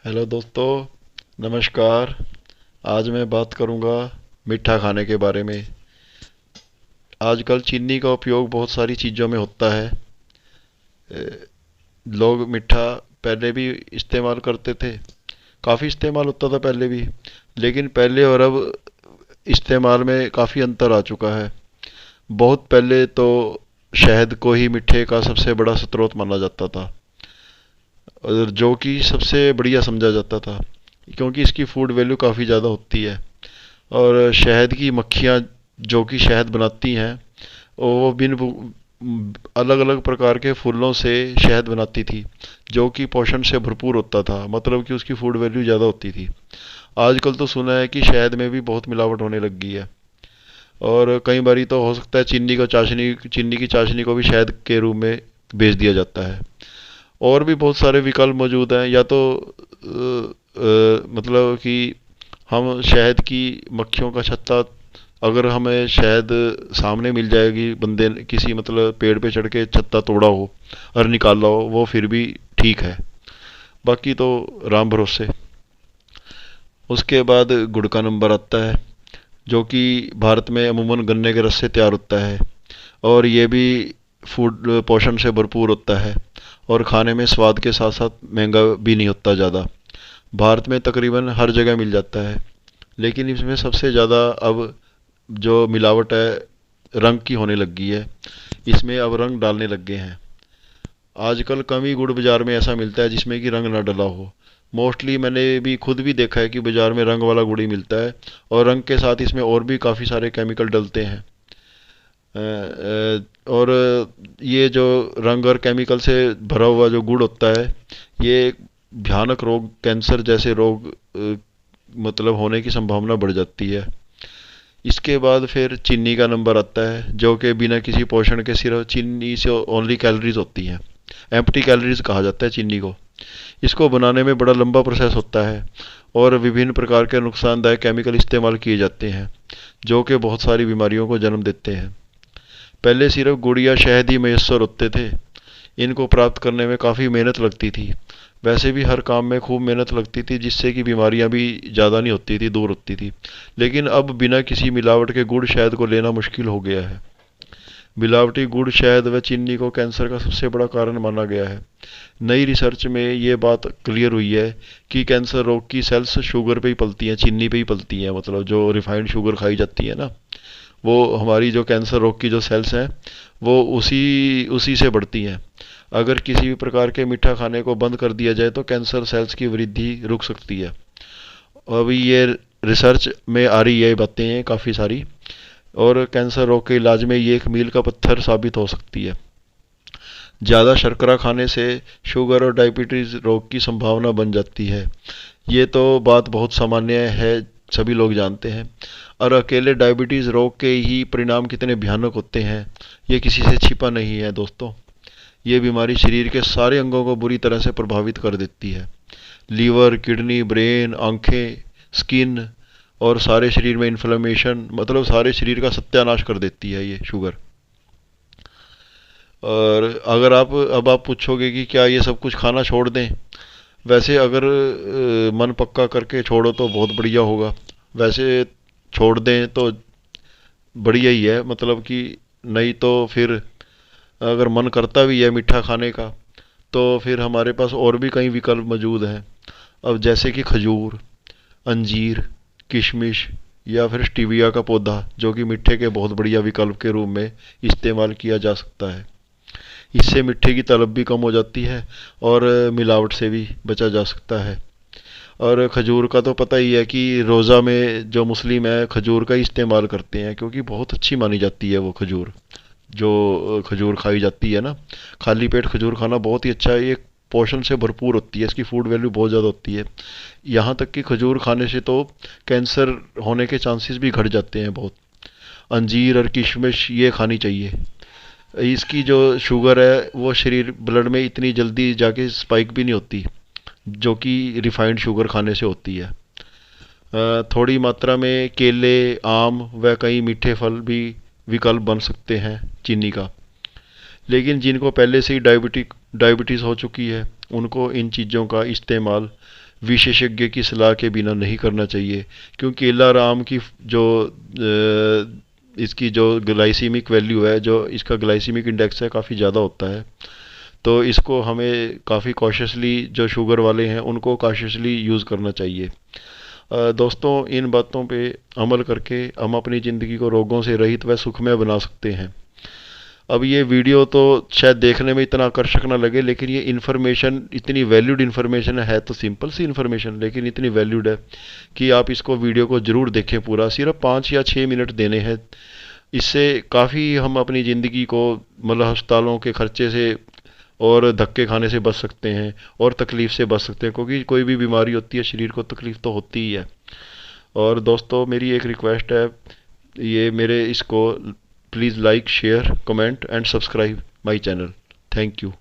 Hello दोस्तों, नमस्कार। आज मैं बात करूंगा मीठा खाने के बारे में। आजकल चीनी का उपयोग बहुत सारी चीज़ों में होता है। लोग मीठा पहले भी इस्तेमाल करते थे, काफ़ी इस्तेमाल होता था पहले भी। लेकिन पहले और अब इस्तेमाल में काफ़ी अंतर आ चुका है। बहुत पहले तो शहद को ही मीठे का सबसे बड़ा स्रोत माना जाता था, और जो कि सबसे बढ़िया समझा जाता था, क्योंकि इसकी फूड वैल्यू काफ़ी ज़्यादा होती है। और शहद की मक्खियाँ जो कि शहद बनाती हैं, वो अलग अलग प्रकार के फूलों से शहद बनाती थी, जो कि पोषण से भरपूर होता था, मतलब कि उसकी फूड वैल्यू ज़्यादा होती थी। आजकल तो सुना है कि शहद में भी बहुत मिलावट होने लग गई है। और कई बारी तो हो सकता है चीनी की चाशनी को भी शहद के रूप में बेच दिया जाता है। और भी बहुत सारे विकल्प मौजूद हैं। या तो मतलब कि हम शहद की मक्खियों का छत्ता, अगर हमें शहद सामने मिल जाएगी, बंदे ने किसी मतलब पेड़ पे चढ़ के छत्ता तोड़ा हो और निकाला हो, वो फिर भी ठीक है। बाकी तो राम भरोसे। उसके बाद गुड़ का नंबर आता है, जो कि भारत में अमूमन गन्ने के रस से तैयार होता है। और ये भी फूड पोषण से भरपूर होता है, और खाने में स्वाद के साथ साथ महंगा भी नहीं होता ज़्यादा। भारत में तकरीबन हर जगह मिल जाता है। लेकिन इसमें सबसे ज़्यादा अब जो मिलावट है, रंग की होने लग गई है। इसमें अब रंग डालने लग गए हैं। आजकल कम ही गुड़ बाज़ार में ऐसा मिलता है जिसमें कि रंग ना डला हो। मोस्टली मैंने भी खुद भी देखा है कि बाज़ार में रंग वाला गुड़ ही मिलता है, और रंग के साथ इसमें और भी काफ़ी सारे केमिकल डलते हैं। और ये जो रंग और केमिकल से भरा हुआ जो गुड़ होता है, ये एक भयानक रोग, कैंसर जैसे रोग मतलब होने की संभावना बढ़ जाती है। इसके बाद फिर चीनी का नंबर आता है, जो कि बिना किसी पोषण के सिर्फ चीनी से ओनली कैलोरीज होती हैं। एम्प्टी कैलोरीज कहा जाता है चीनी को। इसको बनाने में बड़ा लंबा प्रोसेस होता है, और विभिन्न प्रकार के नुकसानदायक केमिकल इस्तेमाल किए जाते हैं, जो कि बहुत सारी बीमारियों को जन्म देते हैं। पहले सिर्फ गुड़ या शहद ही मैसर होते थे। इनको प्राप्त करने में काफ़ी मेहनत लगती थी। वैसे भी हर काम में खूब मेहनत लगती थी, जिससे कि बीमारियां भी ज़्यादा नहीं होती थी, दूर होती थी। लेकिन अब बिना किसी मिलावट के गुड़ शहद को लेना मुश्किल हो गया है। मिलावटी गुड़ शहद व चीनी को कैंसर का सबसे बड़ा कारण माना गया है। नई रिसर्च में ये बात क्लियर हुई है कि कैंसर रोग की सेल्स शुगर पे ही पलती हैं, चीनी पे ही पलती हैं। मतलब जो रिफाइंड शुगर खाई जाती है ना, वो हमारी जो कैंसर रोग की जो सेल्स हैं, वो उसी उसी से बढ़ती हैं। अगर किसी भी प्रकार के मीठा खाने को बंद कर दिया जाए तो कैंसर सेल्स की वृद्धि रुक सकती है। अभी ये रिसर्च में आ रही है, ये बातें काफ़ी सारी। और कैंसर रोग के इलाज में ये एक मील का पत्थर साबित हो सकती है। ज़्यादा शर्करा खाने से शुगर और डायबिटीज़ रोग की संभावना बन जाती है। ये तो बात बहुत सामान्य है, सभी लोग जानते हैं। और अकेले डायबिटीज़ रोग के ही परिणाम कितने भयानक होते हैं, ये किसी से छिपा नहीं है दोस्तों। ये बीमारी शरीर के सारे अंगों को बुरी तरह से प्रभावित कर देती है। लीवर, किडनी, ब्रेन, आंखें, स्किन, और सारे शरीर में इन्फ्लेमेशन, मतलब सारे शरीर का सत्यानाश कर देती है ये शुगर। और अगर आप पूछोगे कि क्या ये सब कुछ खाना छोड़ दें, वैसे अगर मन पक्का करके छोड़ो तो बहुत बढ़िया होगा। वैसे छोड़ दें तो बढ़िया ही है, मतलब कि नहीं तो फिर अगर मन करता भी है मीठा खाने का, तो फिर हमारे पास और भी कई विकल्प मौजूद हैं। अब जैसे कि खजूर, अंजीर, किशमिश, या फिर स्टीविया का पौधा, जो कि मीठे के बहुत बढ़िया विकल्प के रूप में इस्तेमाल किया जा सकता है। इससे मिट्टी की तलब भी कम हो जाती है, और मिलावट से भी बचा जा सकता है। और खजूर का तो पता ही है कि रोज़ा में जो मुस्लिम है खजूर का ही इस्तेमाल करते हैं, क्योंकि बहुत अच्छी मानी जाती है वो खजूर। जो खजूर खाई जाती है ना, खाली पेट खजूर खाना बहुत ही अच्छा है। ये पोषण से भरपूर होती है, इसकी फूड वैल्यू बहुत ज़्यादा होती है। यहाँ तक कि खजूर खाने से तो कैंसर होने के चांसेस भी घट जाते हैं बहुत। अंजीर और किशमिश ये खानी चाहिए। इसकी जो शुगर है वो शरीर ब्लड में इतनी जल्दी जाके स्पाइक भी नहीं होती, जो कि रिफाइंड शुगर खाने से होती है। थोड़ी मात्रा में केले, आम व कई मीठे फल भी विकल्प बन सकते हैं चीनी का। लेकिन जिनको पहले से ही डायबिटीज़ हो चुकी है, उनको इन चीज़ों का इस्तेमाल विशेषज्ञ की सलाह के बिना नहीं करना चाहिए, क्योंकि इलाराम की जो इसकी जो ग्लाइसीमिक वैल्यू है, जो इसका ग्लाइसीमिक इंडेक्स है, काफ़ी ज़्यादा होता है। तो इसको हमें काफ़ी कॉशियसली, जो शुगर वाले हैं उनको कॉशियसली यूज़ करना चाहिए। दोस्तों, इन बातों पे अमल करके हम अपनी ज़िंदगी को रोगों से रहित व सुखमय बना सकते हैं। अब ये वीडियो तो शायद देखने में इतना आकर्षक ना लगे, लेकिन ये इन्फॉर्मेशन इतनी वैल्यूड इन्फॉर्मेशन है, तो सिंपल सी इन्फॉर्मेशन लेकिन इतनी वैल्यूड है कि आप इसको वीडियो को ज़रूर देखें पूरा। सिर्फ 5 या 6 मिनट देने हैं। इससे काफ़ी हम अपनी ज़िंदगी को, मतलब अस्पतालों के खर्चे से और धक्के खाने से बच सकते हैं और तकलीफ़ से बच सकते हैं, क्योंकि कोई भी बीमारी होती है शरीर को तकलीफ़ तो होती ही है। और दोस्तों, मेरी एक रिक्वेस्ट है, ये मेरे इसको please like, share, comment and subscribe my channel. Thank you.